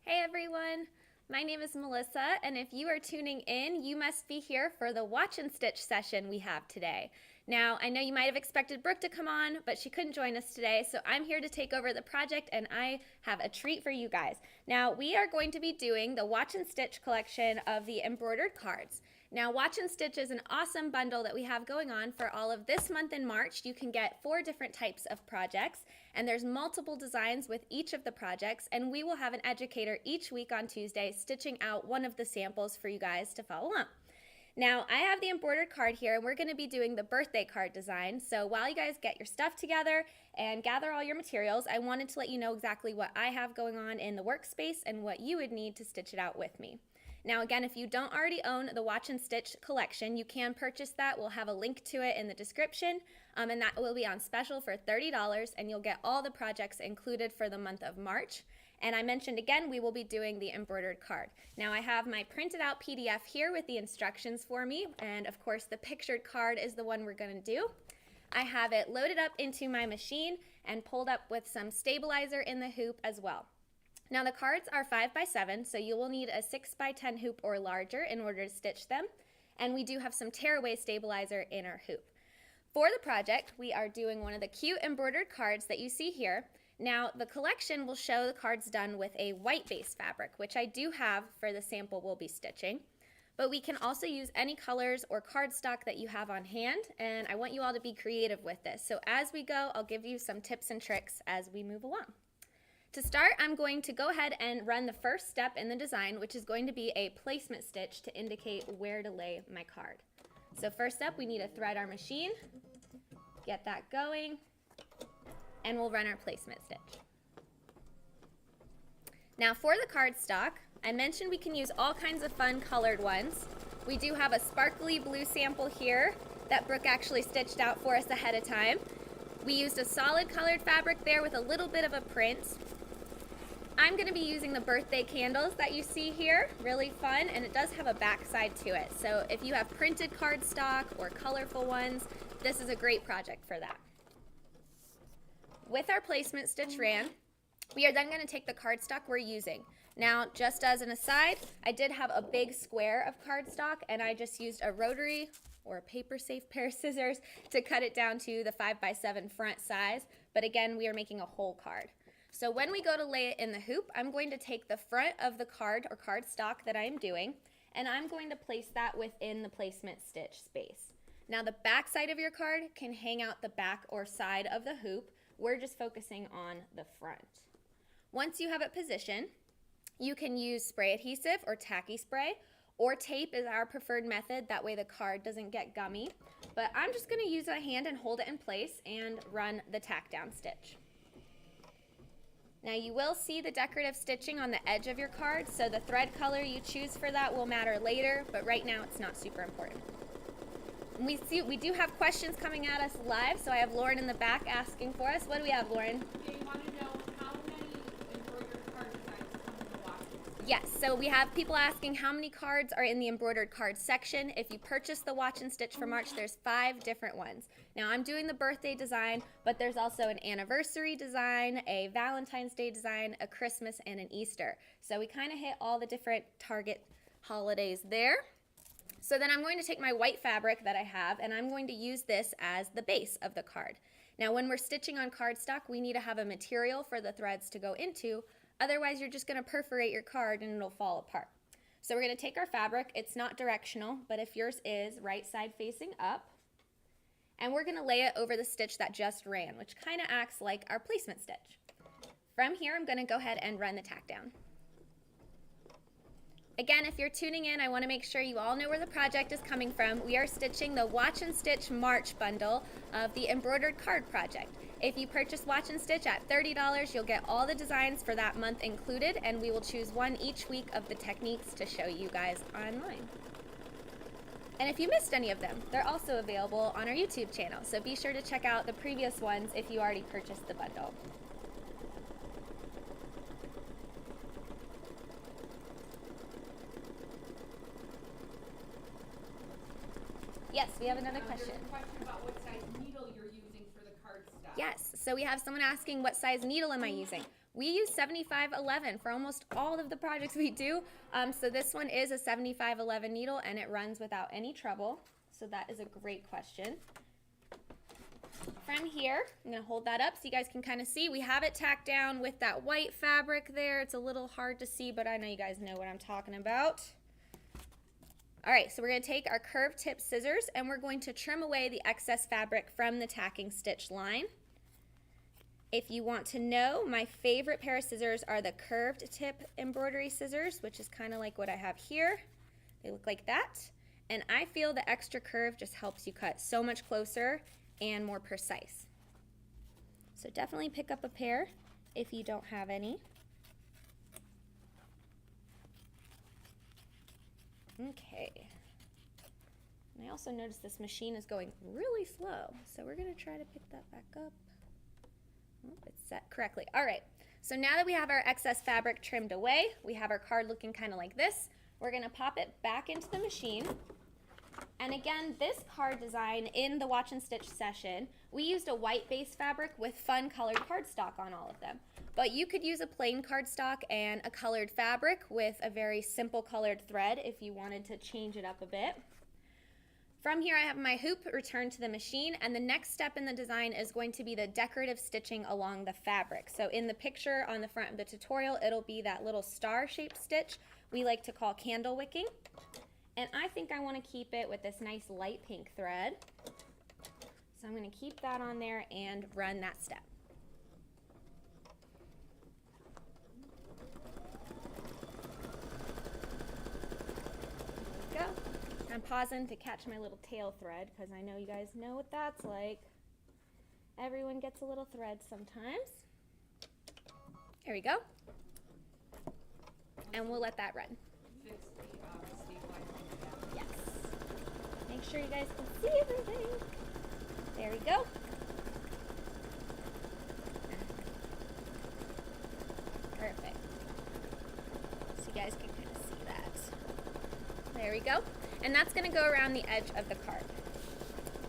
Hey everyone, my name is Melissa, and if you are tuning in, you must be here for the Watch and Stitch session we have today. Now, I know you might have expected Brooke to come on, but she couldn't join us today, so I'm here to take over the project, and I have a treat for you guys. Now, we are going to be doing the Watch and Stitch collection of the embroidered cards. Now, Watch and Stitch is an awesome bundle that we have going on for all of this month in March. You can get 4 different types of projects, and there's multiple designs with each of the projects, and we will have an educator each week on Tuesday stitching out one of the samples for you guys to follow along. Now, I have the embroidered card here, and we're going to be doing the birthday card design. So while you guys get your stuff together and gather all your materials, I wanted to let you know exactly what I have going on in the workspace and what you would need to stitch it out with me. Now again, if you don't already own the Watch and Stitch collection, you can purchase that. We'll have a link to it in the description, and that will be on special for $30, and you'll get all the projects included for the month of March. And I mentioned again, we will be doing the embroidered card. Now I have my printed out PDF here with the instructions for me, and of course the pictured card is the one we're going to do. I have it loaded up into my machine and pulled up with some stabilizer in the hoop as well. Now the cards are 5x7, so you will need a 6x10 hoop or larger in order to stitch them, and we do have some tearaway stabilizer in our hoop. For the project, we are doing one of the cute embroidered cards that you see here. Now the collection will show the cards done with a white base fabric, which I do have for the sample we'll be stitching, but we can also use any colors or cardstock that you have on hand, and I want you all to be creative with this. So as we go, I'll give you some tips and tricks as we move along. To start, I'm going to go ahead and run the first step in the design, which is going to be a placement stitch to indicate where to lay my card. So first up, we need to thread our machine, get that going, and we'll run our placement stitch. Now for the cardstock, I mentioned we can use all kinds of fun colored ones. We do have a sparkly blue sample here that Brooke actually stitched out for us ahead of time. We used a solid colored fabric there with a little bit of a print. I'm going to be using the birthday candles that you see here, really fun, and it does have a back side to it. So if you have printed cardstock or colorful ones, this is a great project for that. With our placement stitch ran, we are then going to take the cardstock we're using. Now, just as an aside, I did have a big square of cardstock, and I just used a rotary or a paper safe pair of scissors to cut it down to the 5x7 front size, but again, we are making a whole card. So when we go to lay it in the hoop, I'm going to take the front of the card or cardstock that I'm doing, and I'm going to place that within the placement stitch space. Now the back side of your card can hang out the back or side of the hoop. We're just focusing on the front. Once you have it positioned, you can use spray adhesive or tacky spray, or tape is our preferred method. That way the card doesn't get gummy. But I'm just going to use a hand and hold it in place and run the tack down stitch. Now you will see the decorative stitching on the edge of your card, so the thread color you choose for that will matter later, but right now it's not super important. And we do have questions coming at us live, so I have Lauren in the back asking for us. What do we have, Lauren? They want to know how many embroidered card designs come in the box. Yes, so we have people asking how many cards are in the embroidered card section. If you purchase the Watch and Stitch for March, there's 5 different ones. Now I'm doing the birthday design, but there's also an anniversary design, a Valentine's Day design, a Christmas, and an Easter. So we kind of hit all the different target holidays there. So then I'm going to take my white fabric that I have, and I'm going to use this as the base of the card. Now when we're stitching on cardstock, we need to have a material for the threads to go into. Otherwise, you're just going to perforate your card and it'll fall apart. So we're going to take our fabric. It's not directional, but if yours is, right side facing up. And we're going to lay it over the stitch that just ran, which kind of acts like our placement stitch. From here, I'm going to go ahead and run the tack down. Again, if you're tuning in, I want to make sure you all know where the project is coming from. We are stitching the Watch and Stitch March bundle of the embroidered card project. If you purchase Watch and Stitch at $30, you'll get all the designs for that month included, and we will choose one each week of the techniques to show you guys online. And if you missed any of them, they're also available on our YouTube channel, so be sure to check out the previous ones if you already purchased the bundle. Yes, we have another question. There's a question about what size needle you're using for the cardstock. Yes, So we have someone asking, what size needle am I using? We use 7511 for almost all of the projects we do. So this one is a 7511 needle and it runs without any trouble. So that is a great question. From here, I'm going to hold that up so you guys can kind of see. We have it tacked down with that white fabric there. It's a little hard to see, but I know you guys know what I'm talking about. All right, so we're going to take our curved tip scissors and we're going to trim away the excess fabric from the tacking stitch line. If you want to know, my favorite pair of scissors are the curved tip embroidery scissors, which is kind of like what I have here. They look like that. And I feel the extra curve just helps you cut so much closer and more precise. So definitely pick up a pair if you don't have any. Okay. And I also noticed this machine is going really slow, so we're going to try to pick that back up. Oh, it's set correctly. All right, so now that we have our excess fabric trimmed away, we have our card looking kind of like this. We're going to pop it back into the machine. And again, this card design in the Watch and Stitch session, we used a white base fabric with fun colored cardstock on all of them. But you could use a plain cardstock and a colored fabric with a very simple colored thread if you wanted to change it up a bit. From here, I have my hoop returned to the machine, and the next step in the design is going to be the decorative stitching along the fabric. So in the picture on the front of the tutorial, it'll be that little star-shaped stitch we like to call candle wicking. And I think I want to keep it with this nice light pink thread. So I'm going to keep that on there and run that step. There we go. I'm pausing to catch my little tail thread because I know you guys know what that's like. Everyone gets a little thread sometimes. There we go. And we'll let that run. Yes. Make sure you guys can see everything. There we go. Perfect. So you guys can kind of see that. There we go. And that's going to go around the edge of the card.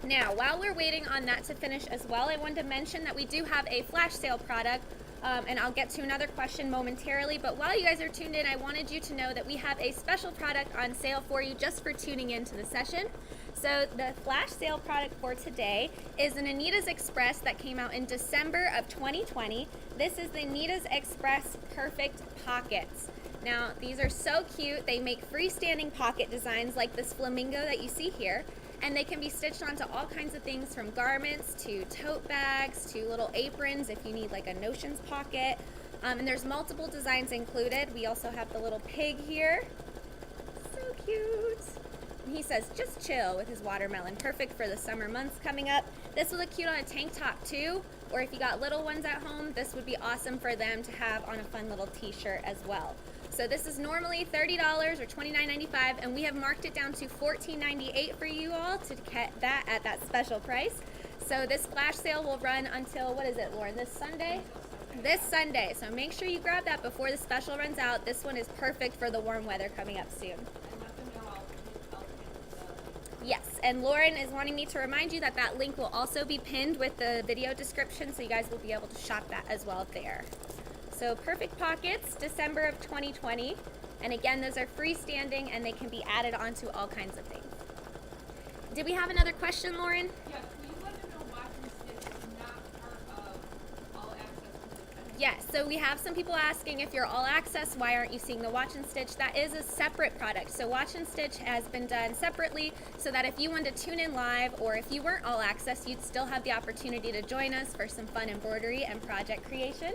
Now, while we're waiting on that to finish as well, I wanted to mention that we do have a flash sale product, and I'll get to another question momentarily, but while you guys are tuned in, I wanted you to know that we have a special product on sale for you just for tuning into the session. So the flash sale product for today is an Anita's Express that came out in December of 2020. This is the Anita's Express Perfect Pockets. Now, these are so cute. They make freestanding pocket designs like this flamingo that you see here, and they can be stitched onto all kinds of things from garments to tote bags to little aprons if you need like a notions pocket. And there's multiple designs included. We also have the little pig here. So cute. And he says, just chill with his watermelon. Perfect for the summer months coming up. This will look cute on a tank top too, or if you got little ones at home, this would be awesome for them to have on a fun little t-shirt as well. So this is normally $30 or $29.95, and we have marked it down to $14.98 for you all to get that at that special price. So this flash sale will run until, what is it, Lauren, this Sunday? This Sunday. So make sure you grab that before the special runs out. This one is perfect for the warm weather coming up soon. Yes, and Lauren is wanting me to remind you that that link will also be pinned with the video description, so you guys will be able to shop that as well there. So Perfect Pockets, December of 2020. And again, those are freestanding and they can be added onto all kinds of things. Did we have another question, Lauren? Yes, will you let them know Watch and Stitch is not part of All Access to the session? Yes, so we have some people asking if you're all access, why aren't you seeing the Watch and Stitch? That is a separate product. So Watch and Stitch has been done separately so that if you wanted to tune in live or if you weren't all access, you'd still have the opportunity to join us for some fun embroidery and project creation.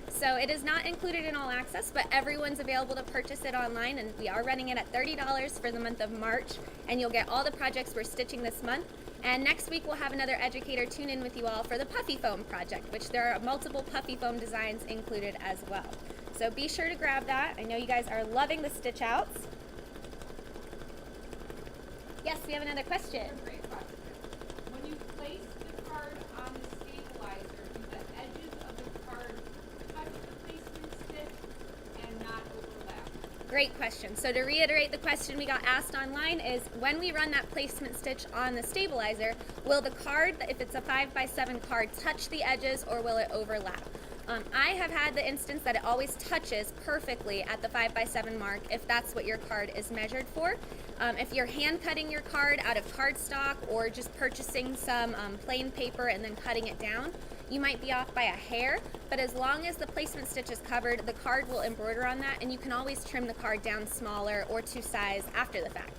So it is not included in All Access, but everyone's available to purchase it online, and we are running it at $30 for the month of March, and you'll get all the projects we're stitching this month. And next week we'll have another educator tune in with you all for the Puffy Foam project, which there are multiple Puffy Foam designs included as well. So be sure to grab that. I know you guys are loving the stitch outs. Yes, we have another question. Great question. When you place the card on the stabilizer, do the edges of the card touch the placement stitch and not overlap? Great question. So to reiterate, the question we got asked online is, when we run that placement stitch on the stabilizer, will the card, if it's a 5x7 card, touch the edges or will it overlap? I have had the instance that it always touches perfectly at the 5x7 mark if that's what your card is measured for. If you're hand cutting your card out of cardstock or just purchasing some plain paper and then cutting it down, you might be off by a hair, but as long as the placement stitch is covered, the card will embroider on that, and you can always trim the card down smaller or to size after the fact.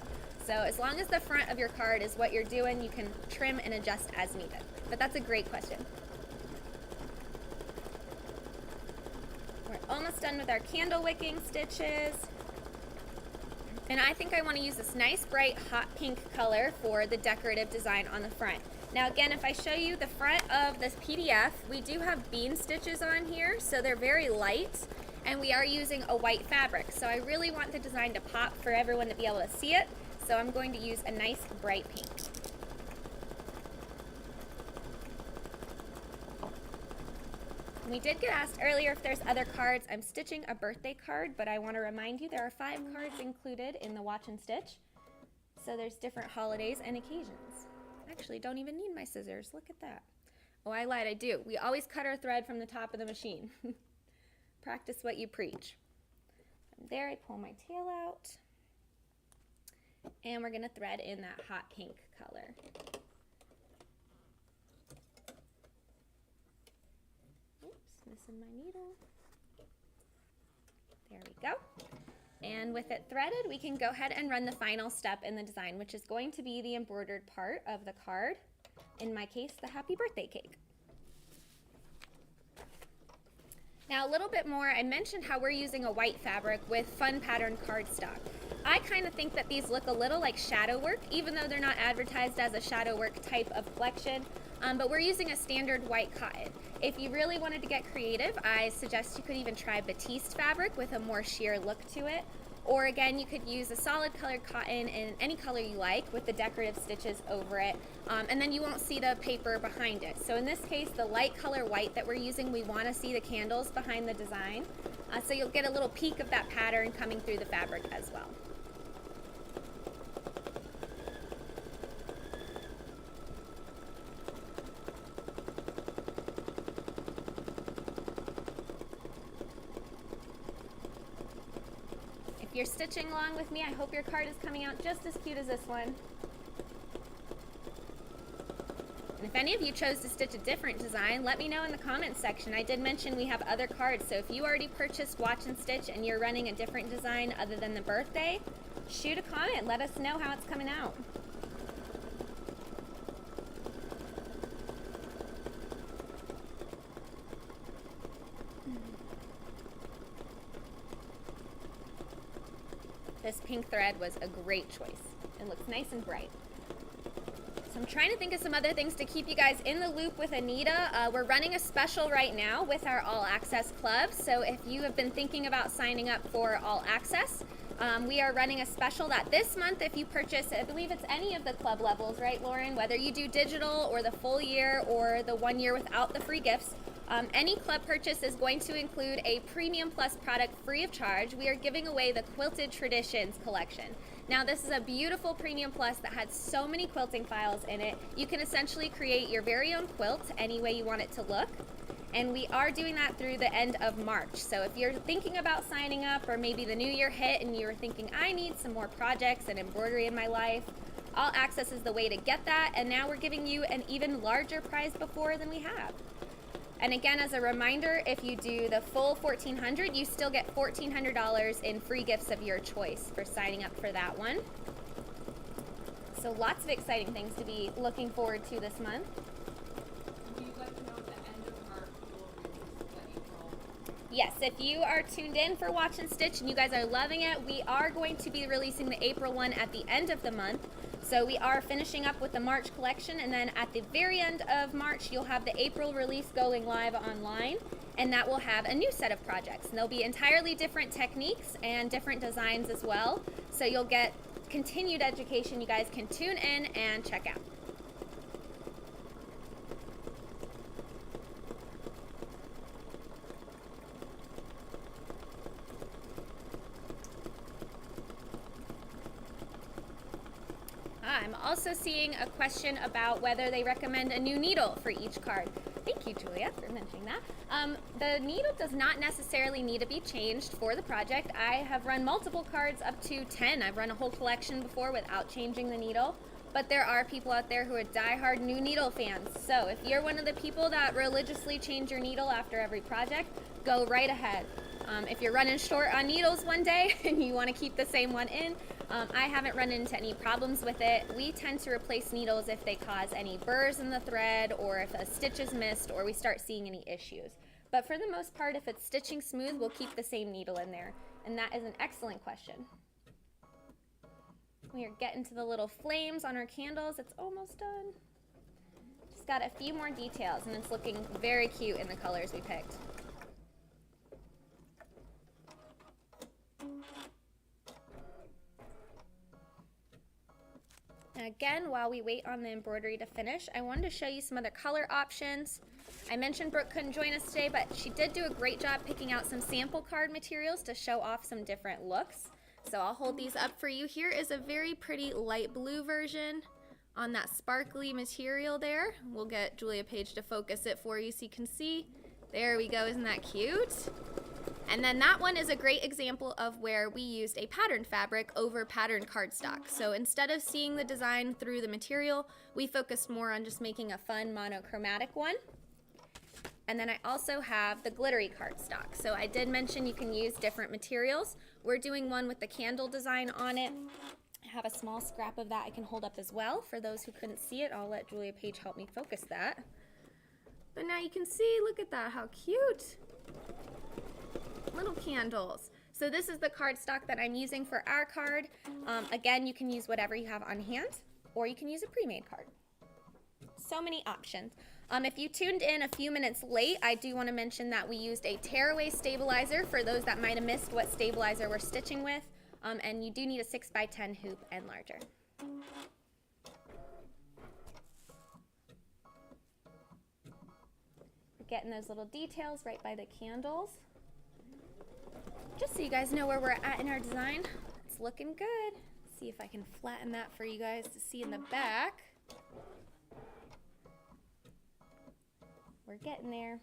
So as long as the front of your card is what you're doing, you can trim and adjust as needed. But that's a great question. We're almost done with our candle wicking stitches. And I think I want to use this nice bright hot pink color for the decorative design on the front. Now again, if I show you the front of this PDF, we do have bean stitches on here, so they're very light, and we are using a white fabric. So I really want the design to pop for everyone to be able to see it, so I'm going to use a nice bright pink. We did get asked earlier if there's other cards. I'm stitching a birthday card, but I want to remind you there are 5 cards included in the Watch and Stitch. So there's different holidays and occasions. Actually, don't even need my scissors. Look at that. Oh, I lied, I do. We always cut our thread from the top of the machine. Practice what you preach. From there, I pull my tail out. And we're going to thread in that hot pink color. Missing my needle. There we go. And with it threaded, we can go ahead and run the final step in the design, which is going to be the embroidered part of the card. In my case, the happy birthday cake. Now a little bit more, I mentioned how we're using a white fabric with fun pattern cardstock. I kind of think that these look a little like shadow work, even though they're not advertised as a shadow work type of collection. But we're using a standard white cotton. If you really wanted to get creative, I suggest you could even try batiste fabric with a more sheer look to it. Or again, you could use a solid colored cotton in any color you like with the decorative stitches over it, and then you won't see the paper behind it. So in this case, the light color white that we're using, we want to see the candles behind the design. So you'll get a little peek of that pattern coming through the fabric as well. If you're stitching along with me, I hope your card is coming out just as cute as this one. And if any of you chose to stitch a different design, let me know in the comments section. I did mention we have other cards, so if you already purchased Watch and Stitch and you're running a different design other than the birthday, shoot a comment, let us know how it's coming out. This pink thread was a great choice. It looks nice and bright. So I'm trying to think of some other things to keep you guys in the loop with Anita. We're running a special right now with our All Access Club. So if you have been thinking about signing up for All Access, we are running a special that this month, if you purchase, I believe it's any of the club levels, right, Lauren? Whether you do digital or the full year or the 1 year without the free gifts, any club purchase is going to include a Premium Plus product free of charge. We are giving away the Quilted Traditions collection. Now this is a beautiful Premium Plus that has so many quilting files in it. You can essentially create your very own quilt any way you want it to look. And we are doing that through the end of March. So if you're thinking about signing up, or maybe the new year hit and you're thinking, I need some more projects and embroidery in my life, All Access is the way to get that. And now we're giving you an even larger prize before than we have. And again, as a reminder, if you do the full $1,400, you still get $1,400 in free gifts of your choice for signing up for that one. So lots of exciting things to be looking forward to this month. Would you like to know at the end of March we'll release the April? Yes, if you are tuned in for Watch and Stitch and you guys are loving it, we are going to be releasing the April one at the end of the month. So we are finishing up with the March collection, and then at the very end of March, you'll have the April release going live online, and that will have a new set of projects. And they'll be entirely different techniques and different designs as well. So you'll get continued education you guys can tune in and check out. Also seeing a question about whether they recommend a new needle for each card. Thank you, Julia, for mentioning that. The needle does not necessarily need to be changed for the project. I have run multiple cards up to 10. I've run a whole collection before without changing the needle. But there are people out there who are diehard new needle fans. So if you're one of the people that religiously change your needle after every project, go right ahead. If you're running short on needles one day and you want to keep the same one in, I haven't run into any problems with it. We tend to replace needles if they cause any burrs in the thread, or if a stitch is missed, or we start seeing any issues. But for the most part, if it's stitching smooth, we'll keep the same needle in there. And that is an excellent question. We are getting to the little flames on our candles. It's almost done. Just got a few more details, and it's looking very cute in the colors we picked. Again, while we wait on the embroidery to finish, I wanted to show you some other color options. I mentioned Brooke couldn't join us today, but she did do a great job picking out some sample card materials to show off some different looks. So I'll hold these up for you. Here is a very pretty light blue version on that sparkly material there. We'll get Julia Page to focus it for you so you can see. There we go, isn't that cute? And then that one is a great example of where we used a patterned fabric over patterned cardstock. So instead of seeing the design through the material, we focused more on just making a fun monochromatic one. And then I also have the glittery cardstock. So I did mention you can use different materials. We're doing one with the candle design on it. I have a small scrap of that I can hold up as well. For those who couldn't see it, I'll let Julia Page help me focus that. But now you can see, look at that, how cute. Little candles. So this is the cardstock that I'm using for our card. Again, you can use whatever you have on hand, or you can use a pre-made card. So many options. If you tuned in a few minutes late, I do want to mention that we used a tearaway stabilizer for those that might have missed what stabilizer we're stitching with. And you do need a 6x10 hoop and larger. We're getting those little details right by the candles. Just so you guys know where we're at in our design. It's looking good. See if I can flatten that for you guys to see in the back. We're getting there.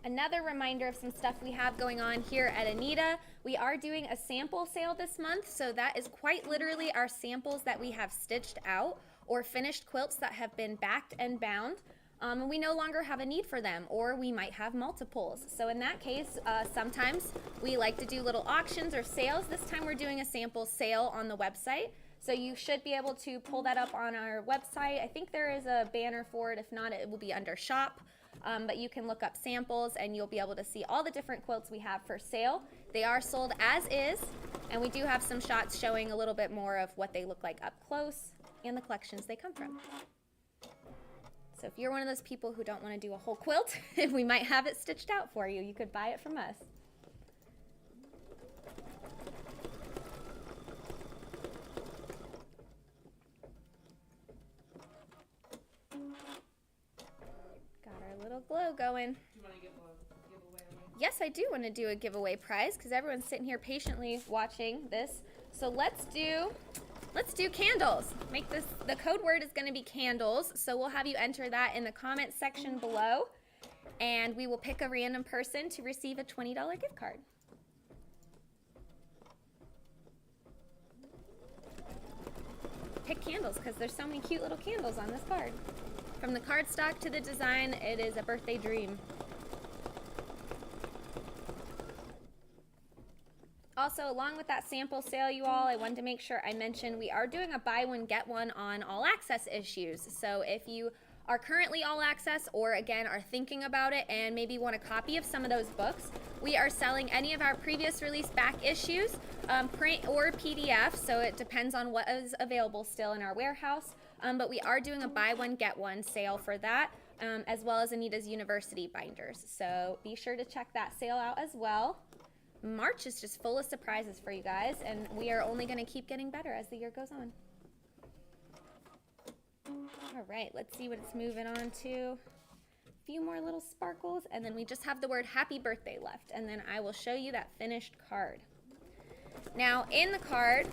Another reminder of some stuff we have going on here at Anita. We are doing a sample sale this month, so that is quite literally our samples that we have stitched out or finished quilts that have been backed and bound. And we no longer have a need for them, or we might have multiples. So in that case, sometimes we like to do little auctions or sales. This time we're doing a sample sale on the website. So you should be able to pull that up on our website. I think there is a banner for it. If not, it will be under shop. But you can look up samples and you'll be able to see all the different quilts we have for sale. They are sold as is, and we do have some shots showing a little bit more of what they look like up close and the collections they come from. So if you're one of those people who don't want to do a whole quilt, we might have it stitched out for you. You could buy it from us. Got our little glow going. Do you want to give a giveaway away? Yes, I do want to do a giveaway prize because everyone's sitting here patiently watching this. So let's do candles. The code word is going to be candles. So we'll have you enter that in the comment section below, and we will pick a random person to receive a $20 gift card. Pick candles because there's so many cute little candles on this card. From the cardstock to the design, it is a birthday dream. Also, along with that sample sale, you all, I wanted to make sure I mentioned we are doing a buy one, get one on all access issues. So if you are currently all access, or again are thinking about it and maybe want a copy of some of those books, we are selling any of our previous release back issues, print or PDF, so it depends on what is available still in our warehouse. But we are doing a buy one, get one sale for that, as well as Anita's University binders. So be sure to check that sale out as well. March is just full of surprises for you guys, and we are only going to keep getting better as the year goes on. All right, let's see what it's moving on to. A few more little sparkles, and then we just have the word happy birthday left, and then I will show you that finished card. Now, in the card,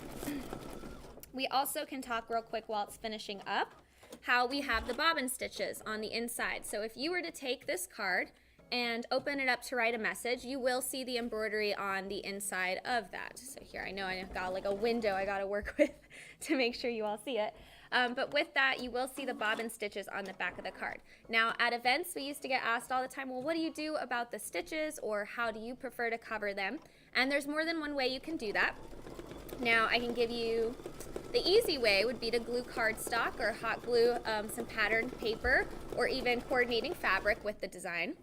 We also can talk real quick while it's finishing up how we have the bobbin stitches on the inside. So if you were to take this card and open it up to write a message, you will see the embroidery on the inside of that. So here, I know I've got like a window I gotta work with to make sure you all see it. But with that, you will see the bobbin stitches on the back of the card. Now, at events, we used to get asked all the time, well, what do you do about the stitches, or how do you prefer to cover them? And there's more than one way you can do that. Now, I can give you the easy way would be to glue cardstock or hot glue some patterned paper or even coordinating fabric with the design.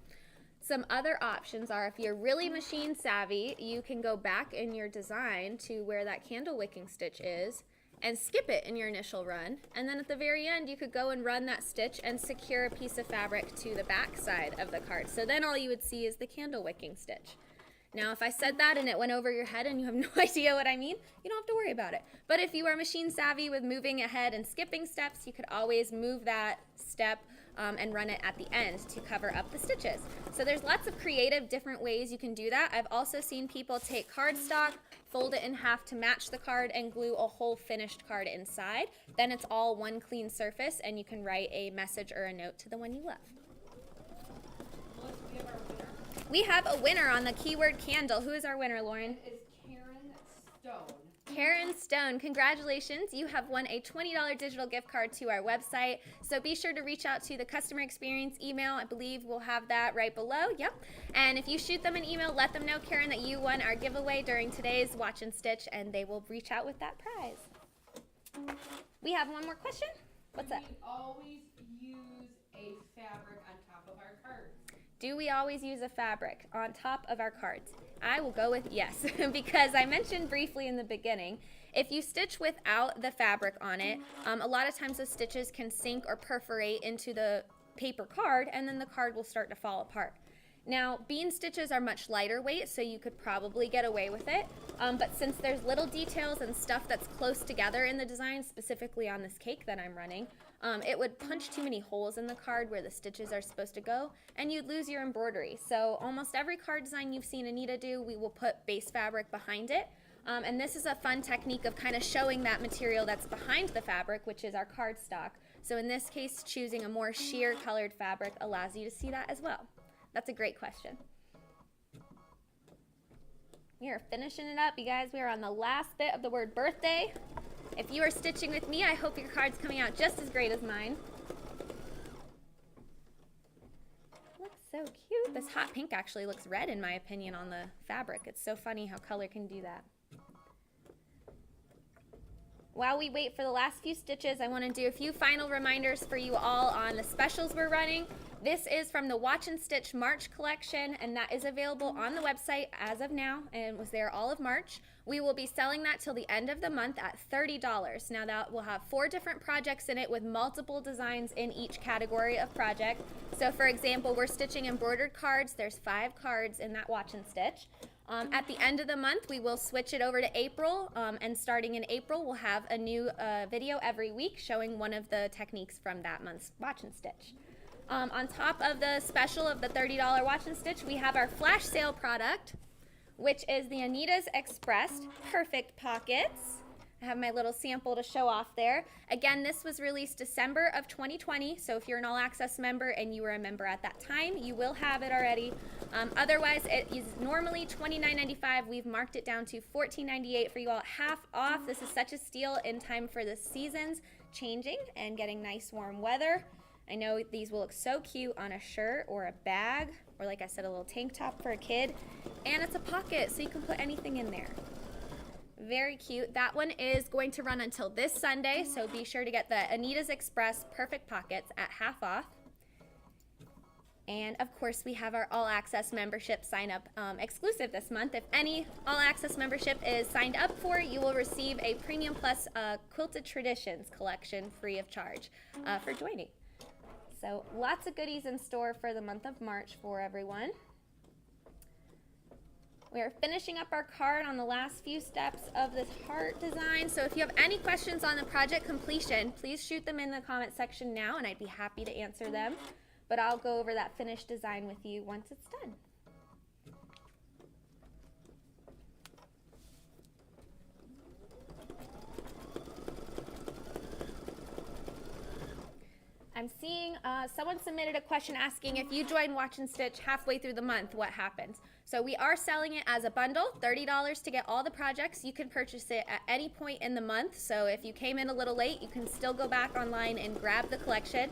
Some other options are, if you're really machine savvy, you can go back in your design to where that candle wicking stitch is and skip it in your initial run. And then at the very end, you could go and run that stitch and secure a piece of fabric to the back side of the card. So then all you would see is the candle wicking stitch. Now, if I said that and it went over your head and you have no idea what I mean, you don't have to worry about it. But if you are machine savvy with moving ahead and skipping steps, you could always move that step and run it at the end to cover up the stitches. So there's lots of creative different ways you can do that. I've also seen people take cardstock, fold it in half to match the card, and glue a whole finished card inside. Then it's all one clean surface and you can write a message or a note to the one you love. We have a winner on the keyword candle. Who is our winner, Lauren? It is Karen Stone. Karen Stone, congratulations. You have won a $20 digital gift card to our website. So be sure to reach out to the customer experience email. I believe we'll have that right below. Yep. And if you shoot them an email, let them know, Karen, that you won our giveaway during today's Watch and Stitch, and they will reach out with that prize. We have one more question. What's up? We always use a fabric on top of our cards. Do we always use a fabric on top of our cards? I will go with yes, because I mentioned briefly in the beginning, if you stitch without the fabric on it, a lot of times the stitches can sink or perforate into the paper card, and then the card will start to fall apart. Now, bean stitches are much lighter weight, so you could probably get away with it, but since there's little details and stuff that's close together in the design, specifically on this cake that I'm running, it would punch too many holes in the card where the stitches are supposed to go, and you'd lose your embroidery. So almost every card design you've seen Anita do, we will put base fabric behind it. And this is a fun technique of kind of showing that material that's behind the fabric, which is our cardstock. So in this case, choosing a more sheer colored fabric allows you to see that as well. That's a great question. We are finishing it up, you guys. We are on the last bit of the word birthday. If you are stitching with me, I hope your card's coming out just as great as mine. Looks so cute. This hot pink actually looks red in my opinion on the fabric. It's so funny how color can do that. While we wait for the last few stitches, I want to do a few final reminders for you all on the specials we're running. This is from the Watch and Stitch March collection, and that is available on the website as of now, and was there all of March. We will be selling that till the end of the month at $30. Now that will have 4 different projects in it with multiple designs in each category of project. So for example, we're stitching embroidered cards. There's 5 cards in that Watch and Stitch. At the end of the month, we will switch it over to April, and starting in April, we'll have a new video every week showing one of the techniques from that month's Watch and Stitch. On top of the special of the $30 Watch and Stitch, we have our flash sale product, which is the Anita's Express Perfect Pockets. I have my little sample to show off there. Again, this was released December of 2020, so if you're an All Access member and you were a member at that time, you will have it already. Otherwise, it is normally $29.95. We've marked it down to $14.98 for you all, half off. This is such a steal in time for the seasons changing and getting nice warm weather. I know these will look so cute on a shirt or a bag, or like I said, a little tank top for a kid. And it's a pocket, so you can put anything in there. Very cute. That one is going to run until this Sunday, so be sure to get the Anita's Express Perfect Pockets at half off. And of course, we have our All Access membership sign up exclusive this month. If any All Access membership is signed up for, you will receive a Premium Plus Quilted Traditions collection free of charge for joining. So lots of goodies in store for the month of March for everyone. We are finishing up our card on the last few steps of this heart design. So if you have any questions on the project completion, please shoot them in the comment section now and I'd be happy to answer them. But I'll go over that finished design with you once it's done. I'm seeing someone submitted a question asking if you join Watch and Stitch halfway through the month, what happens? So we are selling it as a bundle, $30 to get all the projects. You can purchase it at any point in the month. So if you came in a little late, you can still go back online and grab the collection.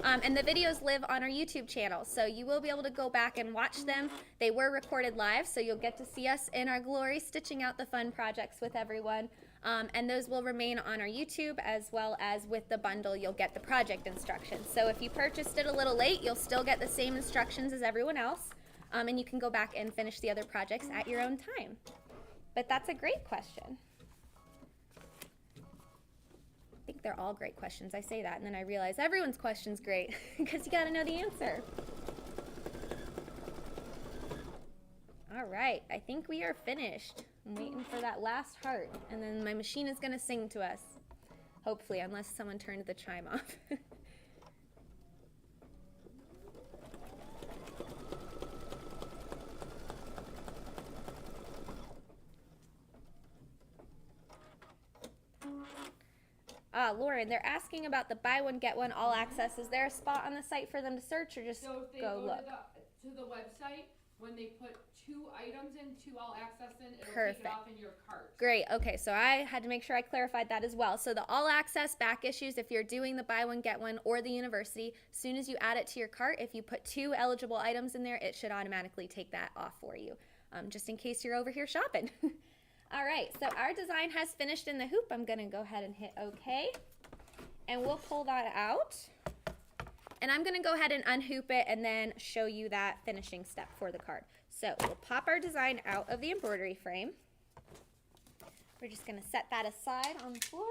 And the videos live on our YouTube channel, so you will be able to go back and watch them. They were recorded live, so you'll get to see us in our glory stitching out the fun projects with everyone. And those will remain on our YouTube, as well as with the bundle you'll get the project instructions. So if you purchased it a little late, you'll still get the same instructions as everyone else, and you can go back and finish the other projects at your own time. But that's a great question. I think they're all great questions. I say that and then I realize everyone's question's great because you got to know the answer. All right, I think we are finished. I'm waiting for that last heart, and then my machine is going to sing to us. Hopefully, unless someone turned the chime off. Lauren, they're asking about the buy one, get one, all access. Is there a spot on the site for them to search, or just So if they go look? to the website, when they put 2 items in, 2 all access in, it'll Perfect. take it off in your cart. Great. Okay, so I had to make sure I clarified that as well. So the all access back issues, if you're doing the buy one, get one, or the university, as soon as you add it to your cart, if you put 2 eligible items in there, it should automatically take that off for you, just in case you're over here shopping. All right, so our design has finished in the hoop. I'm gonna go ahead and hit OK, and we'll pull that out. And I'm gonna go ahead and unhoop it and then show you that finishing step for the card. So we'll pop our design out of the embroidery frame. We're just gonna set that aside on the floor.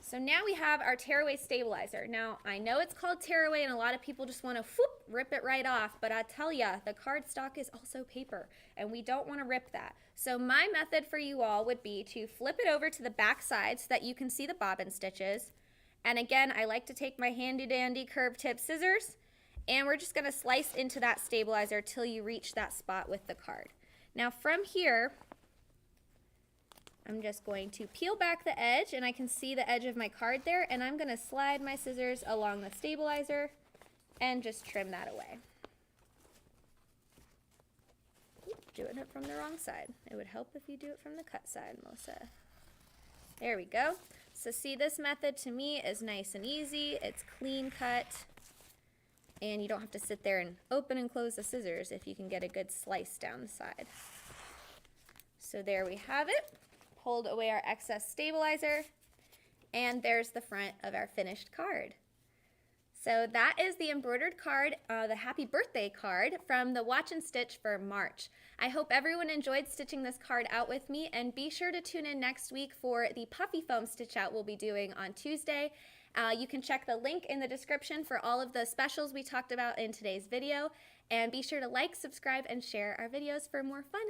So now we have our tearaway stabilizer. Now I know it's called tearaway and a lot of people just wanna rip it right off, but I tell ya, the cardstock is also paper and we don't wanna rip that. So my method for you all would be to flip it over to the back side so that you can see the bobbin stitches. And again, I like to take my handy dandy curved tip scissors, and we're just gonna slice into that stabilizer till you reach that spot with the card. Now from here, I'm just going to peel back the edge, and I can see the edge of my card there, and I'm gonna slide my scissors along the stabilizer and just trim that away. Oop, doing it from the wrong side. It would help if you do it from the cut side, Melissa. There we go. So see, this method to me is nice and easy. It's clean cut, and you don't have to sit there and open and close the scissors if you can get a good slice down the side. So there we have it. Pulled away our excess stabilizer, and there's the front of our finished card. So that is the embroidered card, the happy birthday card from the Watch and Stitch for March. I hope everyone enjoyed stitching this card out with me, and be sure to tune in next week for the puffy foam stitch out we'll be doing on Tuesday. You can check the link in the description for all of the specials we talked about in today's video, and be sure to like, subscribe, and share our videos for more fun.